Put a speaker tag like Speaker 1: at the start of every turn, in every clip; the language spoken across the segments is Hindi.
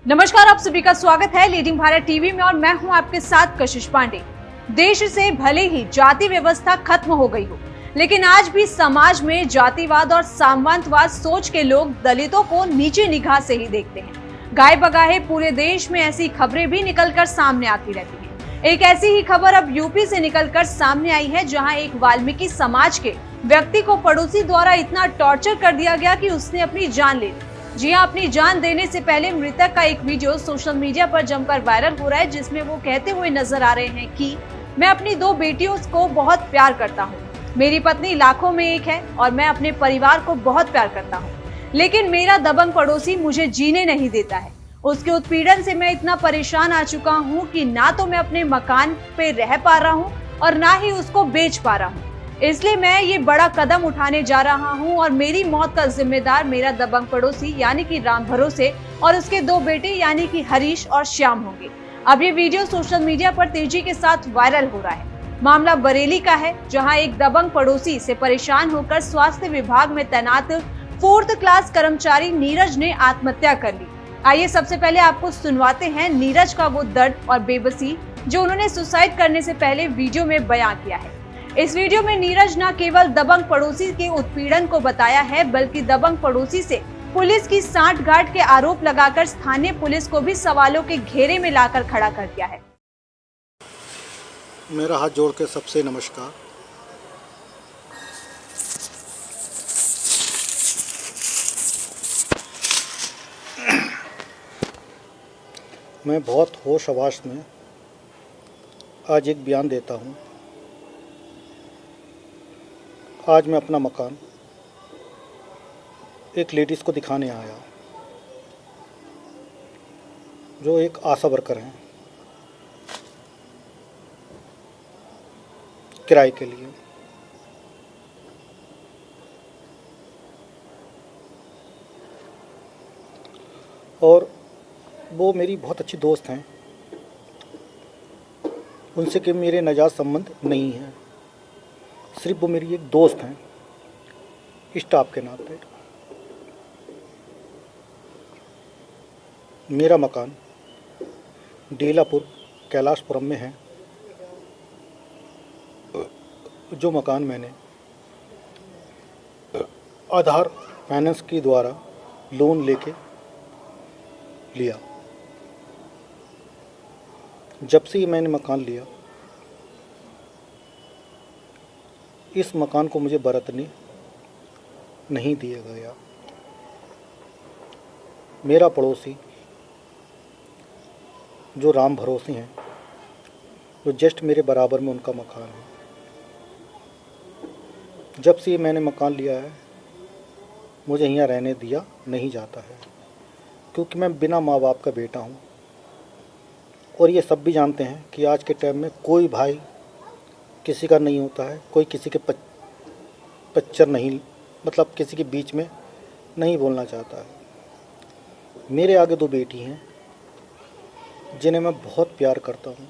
Speaker 1: नमस्कार, आप सभी का स्वागत है लीडिंग भारत टीवी में और मैं हूं आपके साथ कशिश पांडे। देश से भले ही जाति व्यवस्था खत्म हो गई हो, लेकिन आज भी समाज में जातिवाद और सामंतवाद सोच के लोग दलितों को नीचे निगाह से ही देखते हैं। गाए बगाए पूरे देश में ऐसी खबरें भी निकलकर सामने आती रहती हैं। एक ऐसी ही खबर अब यूपी से निकलकर सामने आई है, जहां एक वाल्मीकि समाज के व्यक्ति को पड़ोसी द्वारा इतना टॉर्चर कर दिया गया कि उसने अपनी जान ले ली। जी हां, अपनी जान देने से पहले मृतक का एक वीडियो सोशल मीडिया पर जमकर वायरल हो रहा है, जिसमें वो कहते हुए नजर आ रहे हैं कि मैं अपनी 2 बेटियों को बहुत प्यार करता हूँ। मेरी पत्नी लाखों में एक है और मैं अपने परिवार को बहुत प्यार करता हूँ, लेकिन मेरा दबंग पड़ोसी मुझे जीने नहीं देता है। उसके उत्पीड़न से मैं इतना परेशान आ चुका हूँ कि ना तो मैं अपने मकान पे रह पा रहा हूँ और ना ही उसको बेच पा रहा हूँ। इसलिए मैं ये बड़ा कदम उठाने जा रहा हूं और मेरी मौत का जिम्मेदार मेरा दबंग पड़ोसी यानी कि राम भरोसे और उसके 2 बेटे यानी कि हरीश और श्याम होंगे। अब ये वीडियो सोशल मीडिया पर तेजी के साथ वायरल हो रहा है। मामला बरेली का है, जहां एक दबंग पड़ोसी से परेशान होकर स्वास्थ्य विभाग में तैनात 4th क्लास कर्मचारी नीरज ने आत्महत्या कर ली। आइए सबसे पहले आपको सुनवाते हैं नीरज का वो दर्द और बेबसी जो उन्होंने सुसाइड करने से पहले वीडियो में बयां किया है। इस वीडियो में नीरज न केवल दबंग पड़ोसी के उत्पीड़न को बताया है, बल्कि दबंग पड़ोसी से पुलिस की सांठगांठ के आरोप लगाकर स्थानीय पुलिस को भी सवालों के घेरे में लाकर खड़ा कर दिया है।
Speaker 2: मेरा हाथ जोड़ के सबसे नमस्कार। मैं बहुत होश हवास में आज एक बयान देता हूँ। आज मैं अपना मकान एक लेडीज़ को दिखाने आया, जो एक आशा वर्कर हैं, किराए के लिए। और वो मेरी बहुत अच्छी दोस्त हैं, उनसे कि मेरे नाजायज़ संबंध नहीं हैं, सिर्फ वो मेरी एक दोस्त हैं स्टाफ के नाते। मेरा मकान डेलापुर कैलाशपुरम में है। जो मकान मैंने आधार फाइनेंस के द्वारा लोन लेके लिया। जब से मैंने मकान लिया, इस मकान को मुझे बरतने नहीं दिया गया। मेरा पड़ोसी जो राम भरोसे हैं, जो जस्ट मेरे बराबर में उनका मकान है, जब से मैंने मकान लिया है मुझे यहाँ रहने दिया नहीं जाता है, क्योंकि मैं बिना माँ बाप का बेटा हूँ। और ये सब भी जानते हैं कि आज के टाइम में कोई भाई किसी का नहीं होता है, कोई किसी के पच्चर नहीं, मतलब किसी के बीच में नहीं बोलना चाहता है। मेरे आगे 2 बेटी हैं जिन्हें मैं बहुत प्यार करता हूँ,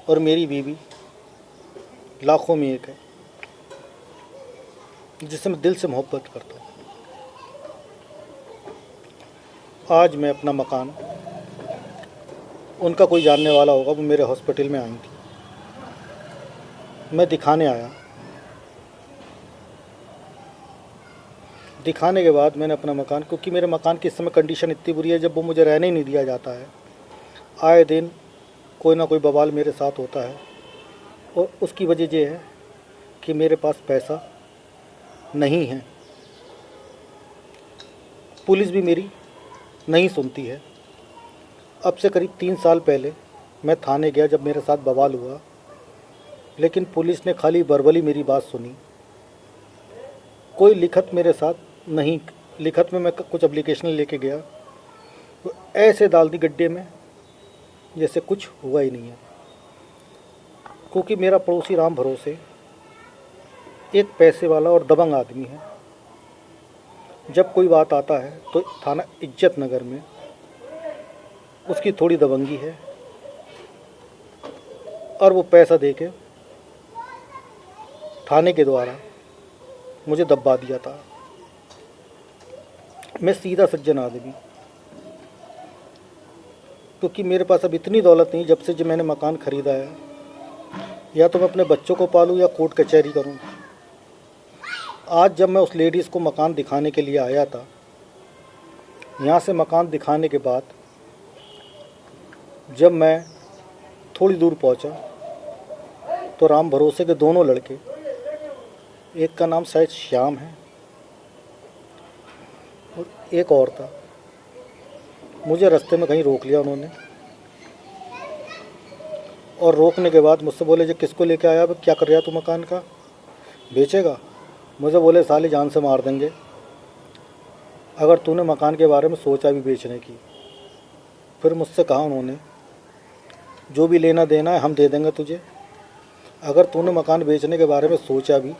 Speaker 2: और मेरी बीवी लाखों में एक है जिससे मैं दिल से मोहब्बत करता हूँ। आज मैं अपना मकान, उनका कोई जानने वाला होगा, वो मेरे हॉस्पिटल में आई थी, मैं दिखाने आया। दिखाने के बाद मैंने अपना मकान, क्योंकि मेरे मकान की इस समय कंडीशन इतनी बुरी है, जब वो मुझे रहने ही नहीं दिया जाता है, आए दिन कोई ना कोई बवाल मेरे साथ होता है। और उसकी वजह ये है कि मेरे पास पैसा नहीं है। पुलिस भी मेरी नहीं सुनती है। अब से करीब 3 साल पहले मैं थाने गया जब मेरे साथ बवाल हुआ, लेकिन पुलिस ने खाली वर्बली मेरी बात सुनी, कोई लिखत मेरे साथ नहीं। लिखत में मैं कुछ एप्लीकेशन लेके गया तो ऐसे डाल दी गड्ढे में जैसे कुछ हुआ ही नहीं है। क्योंकि मेरा पड़ोसी राम भरोसे एक पैसे वाला और दबंग आदमी है। जब कोई बात आता है तो थाना इज्जत नगर में उसकी थोड़ी दबंगी है, और वो पैसा देके थाने के द्वारा मुझे दबा दिया था। मैं सीधा सज्जन आदमी, क्योंकि मेरे पास अब इतनी दौलत नहीं, जब से जो मैंने मकान ख़रीदा है, या तो मैं अपने बच्चों को पालूँ या कोर्ट कचहरी करूँ। आज जब मैं उस लेडीज़ को मकान दिखाने के लिए आया था, यहाँ से मकान दिखाने के बाद जब मैं थोड़ी दूर पहुँचा तो राम भरोसे के दोनों लड़के, एक का नाम शायद श्याम है और एक और था, मुझे रास्ते में कहीं रोक लिया उन्होंने। और रोकने के बाद मुझसे बोले, जो किसको लेके आया, अब क्या कर रहा तू, मकान का बेचेगा? मुझे बोले, साले जान से मार देंगे अगर तूने मकान के बारे में सोचा भी बेचने की। फिर मुझसे कहा उन्होंने, जो भी लेना देना है हम दे देंगे तुझे, अगर तूने मकान बेचने के बारे में सोचा भी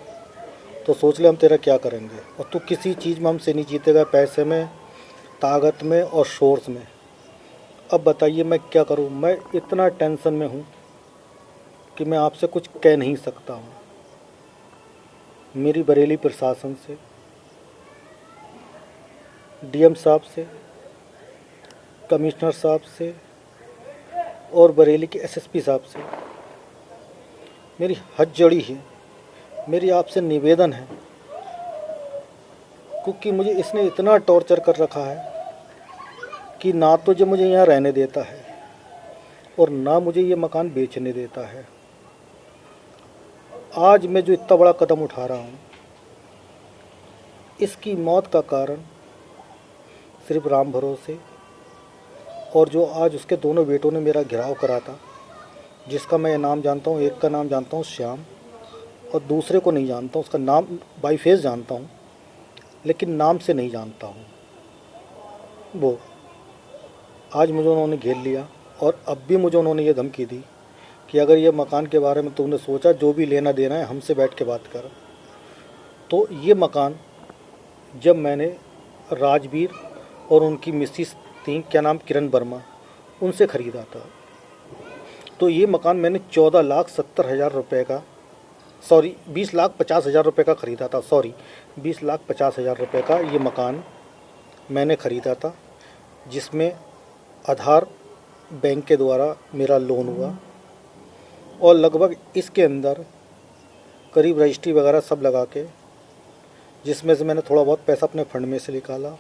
Speaker 2: तो सोच ले हम तेरा क्या करेंगे, और तू किसी चीज़ में हमसे नहीं जीतेगा, पैसे में, ताकत में और शोर्स में। अब बताइए मैं क्या करूं? मैं इतना टेंशन में हूं कि मैं आपसे कुछ कह नहीं सकता हूं। मेरी बरेली प्रशासन से, डीएम साहब से, कमिश्नर साहब से और बरेली के एसएसपी साहब से मेरी हाथ जोड़ी है, मेरी आपसे निवेदन है, क्योंकि मुझे इसने इतना टॉर्चर कर रखा है कि ना तो जो मुझे यहाँ रहने देता है और ना मुझे ये मकान बेचने देता है। आज मैं जो इतना बड़ा कदम उठा रहा हूँ, इसकी मौत का कारण सिर्फ राम भरोसे और जो आज उसके दोनों बेटों ने मेरा घेराव करा था, जिसका मैं नाम जानता हूँ, एक का नाम जानता हूँ श्याम और दूसरे को नहीं जानता हूँ। उसका नाम बाई फेस जानता हूँ लेकिन नाम से नहीं जानता हूँ। वो आज मुझे उन्होंने घेर लिया और अब भी मुझे उन्होंने ये धमकी दी कि अगर ये मकान के बारे में तुमने सोचा, जो भी लेना देना है हमसे बैठ के बात कर। तो ये मकान जब मैंने राजवीर और उनकी मिसिस थी, क्या नाम, किरण वर्मा, उनसे ख़रीदा था, तो ये मकान मैंने 14,70,000 रुपये का, सॉरी 20,50,000 रुपये का ख़रीदा था, सॉरी 20,50,000 रुपये का ये मकान मैंने ख़रीदा था, जिसमें आधार बैंक के द्वारा मेरा लोन हुआ और लगभग इसके अंदर करीब रजिस्ट्री वगैरह सब लगा के, जिसमें से मैंने थोड़ा बहुत पैसा अपने फंड में से निकाला,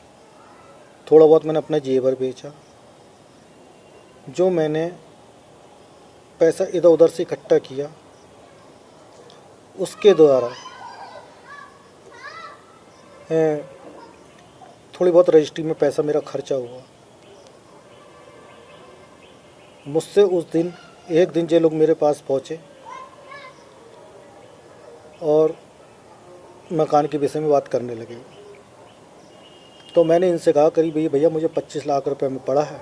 Speaker 2: थोड़ा बहुत मैंने अपना जेवर बेचा, जो मैंने पैसा इधर उधर से इकट्ठा किया उसके द्वारा थोड़ी बहुत रजिस्ट्री में पैसा मेरा खर्चा हुआ। मुझसे उस दिन एक दिन ये लोग मेरे पास पहुँचे और मकान के विषय में बात करने लगे। तो मैंने इनसे कहा, करीब भैया मुझे 25 लाख रुपए में पड़ा है,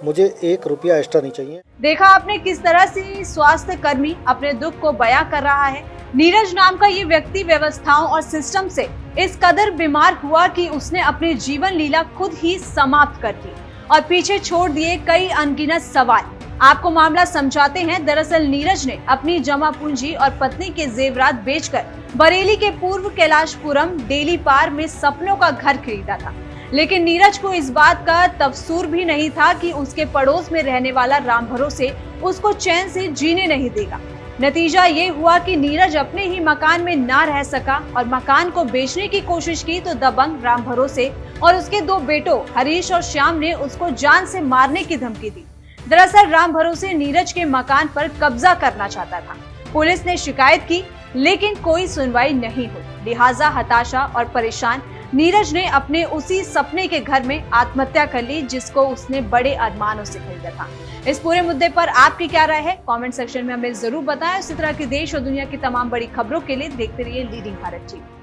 Speaker 2: मुझे 1 रुपया एक्स्ट्रा नहीं चाहिए।
Speaker 1: देखा आपने किस तरह से स्वास्थ्य कर्मी अपने दुख को बयां कर रहा है। नीरज नाम का ये व्यक्ति व्यवस्थाओं और सिस्टम से इस कदर बीमार हुआ कि उसने अपनी जीवन लीला खुद ही समाप्त कर दी और पीछे छोड़ दिए कई अनगिनत सवाल। आपको मामला समझाते हैं। दरअसल नीरज ने अपनी जमा पूंजी और पत्नी के जेवरात बेचकर बरेली के पूर्व कैलाशपुरम डेली पार में सपनों का घर खरीदा था, लेकिन नीरज को इस बात का तफसूर भी नहीं था कि उसके पड़ोस में रहने वाला राम भरोसे उसको चैन से जीने नहीं देगा। नतीजा ये हुआ कि नीरज अपने ही मकान में ना रह सका और मकान को बेचने की कोशिश की तो दबंग राम भरोसे और उसके 2 बेटों हरीश और श्याम ने उसको जान से मारने की धमकी दी। दरअसल राम भरोसे नीरज के मकान पर कब्जा करना चाहता था। पुलिस ने शिकायत की लेकिन कोई सुनवाई नहीं हुई। लिहाजा हताशा और परेशान नीरज ने अपने उसी सपने के घर में आत्महत्या कर ली, जिसको उसने बड़े अरमानों से खरीदा था। इस पूरे मुद्दे पर आपकी क्या राय है? कमेंट सेक्शन में हमें जरूर बताएं। इसी तरह की देश और दुनिया की तमाम बड़ी खबरों के लिए देखते रहिए लीडिंग भारत टीवी।